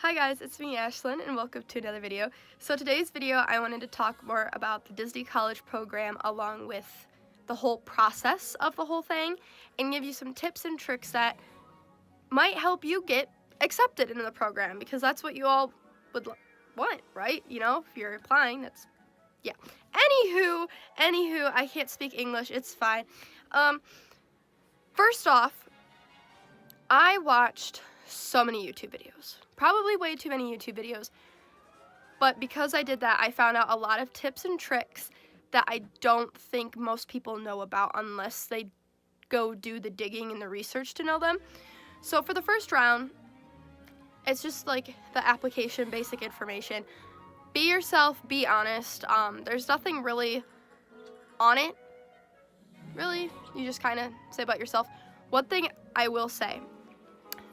Hi guys, it's me Ashlyn and welcome to another video. So today's video I wanted to talk more about the Disney College program along with the whole process of the whole thing and give you some tips and tricks that might help you get accepted into the program because that's what you all would want, right? You know, if you're applying, that's, yeah. Anywho, I can't speak English, it's fine. First off, I watched so many YouTube videos. Probably way too many YouTube videos. But because I did that, I found out a lot of tips and tricks that I don't think most people know about unless they go do the digging and the research to know them. So for the first round, it's just like the application, basic information. Be yourself, be honest. There's nothing really on it. Really, you just kind of say about yourself. One thing I will say,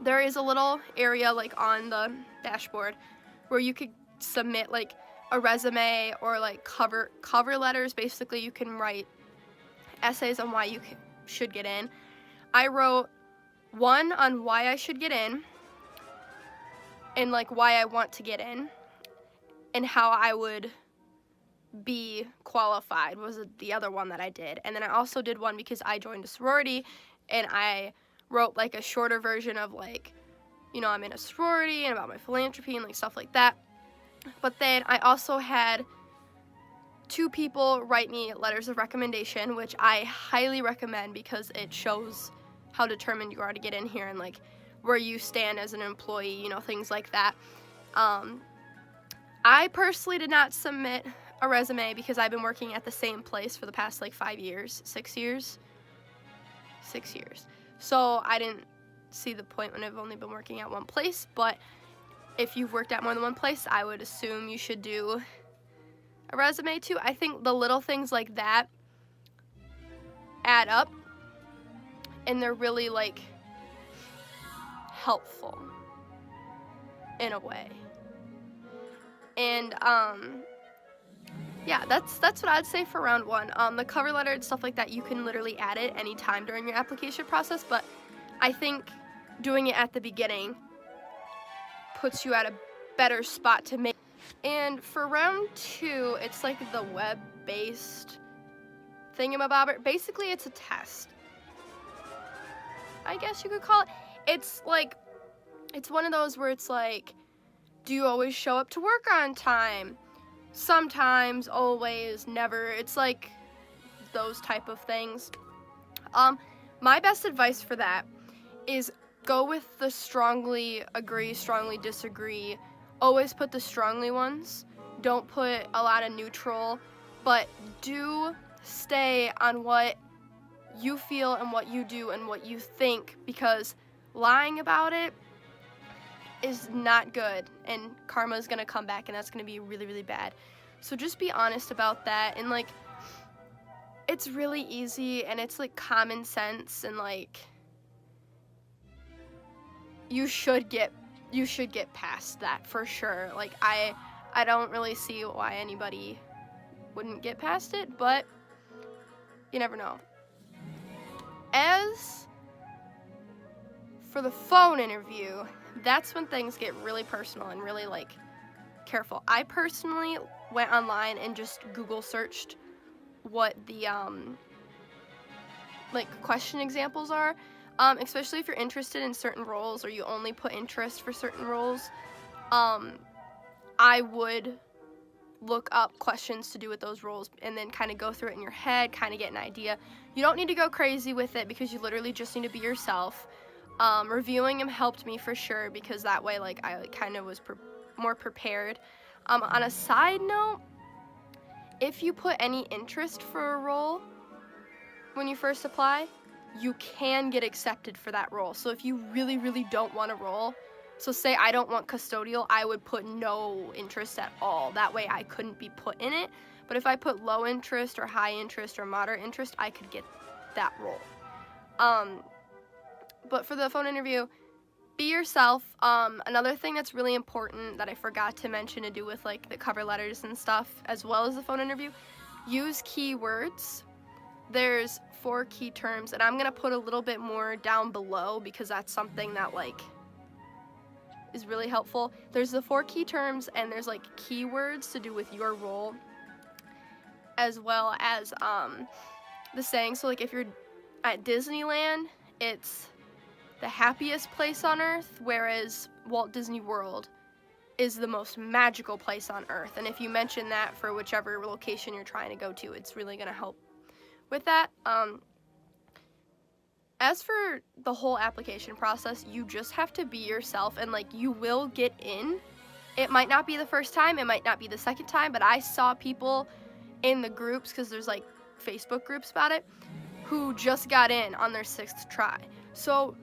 there is a little area like on the dashboard where you could submit like a resume or like cover letters. Basically, you can write essays on why you should get in. I wrote one on why I should get in and like why I want to get in and how I would be qualified was the other one that I did. And then I also did one because I joined a sorority and I wrote like a shorter version of like, you know, I'm in a sorority and about my philanthropy and like stuff like that. But then I also had 2 people write me letters of recommendation, which I highly recommend because it shows how determined you are to get in here and like where you stand as an employee, you know, things like that. I personally did not submit a resume because I've been working at the same place for the past like 6 years. So I didn't see the point when I've only been working at one place, but if you've worked at more than one place, I would assume you should do a resume too. I think the little things like that add up, and they're really like helpful in a way. And yeah, that's what I'd say for round 1. The cover letter and stuff like that, you can literally add it anytime during your application process, but I think doing it at the beginning puts you at a better spot to make. And for round 2, it's like the web-based thingamabobber. Basically, it's a test, I guess you could call it. It's like, it's one of those where it's like, do you always show up to work on time? Sometimes, always, never. It's like those type of things. My best advice for that is go with the strongly agree, strongly disagree. Always put the strongly ones. Don't put a lot of neutral, but do stay on what you feel and what you do and what you think, because lying about it is not good, and karma is gonna come back, and that's gonna be really, really bad. So just be honest about that, and like, it's really easy, and it's like common sense, and like, you should get past that for sure. Like, I don't really see why anybody wouldn't get past it, but you never know. As for the phone interview, that's when things get really personal and really like careful. I personally went online and just Google searched what the like question examples are, especially if you're interested in certain roles or you only put interest for certain roles. I would look up questions to do with those roles and then kind of go through it in your head, kind of get an idea. You don't need to go crazy with it because you literally just need to be yourself. Reviewing them helped me for sure because that way like I kind of was more prepared. On a side note, if you put any interest for a role when you first apply, you can get accepted for that role. So if you really, really don't want a role, so say I don't want custodial, I would put no interest at all. That way I couldn't be put in it. But if I put low interest or high interest or moderate interest, I could get that role. But for the phone interview, be yourself. Another thing that's really important that I forgot to mention to do with like the cover letters and stuff, as well as the phone interview, use keywords. There's 4 key terms, and I'm gonna put a little bit more down below because that's something that like is really helpful. There's the 4 key terms, and there's like keywords to do with your role, as well as the saying. So like if you're at Disneyland, it's the happiest place on earth, whereas Walt Disney World is the most magical place on earth. And if you mention that for whichever location you're trying to go to, it's really going to help with that. As for the whole application process, you just have to be yourself, and like you will get in. It might not be the first time, it might not be the second time, but I saw people in the groups, because there's like Facebook groups about it, who just got in on their 6th try. So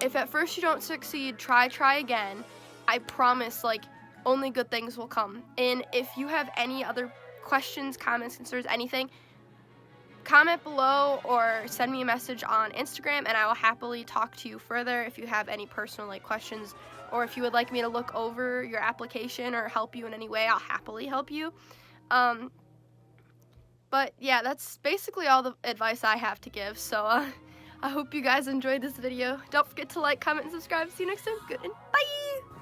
if at first you don't succeed, try again. I promise, like, only good things will come. And if you have any other questions, comments, concerns, anything, comment below or send me a message on Instagram, and I will happily talk to you further if you have any personal like questions, or if you would like me to look over your application or help you in any way, I'll happily help you. But yeah, that's basically all the advice I have to give. So I hope you guys enjoyed this video. Don't forget to like, comment, and subscribe. See you next time. Good and bye!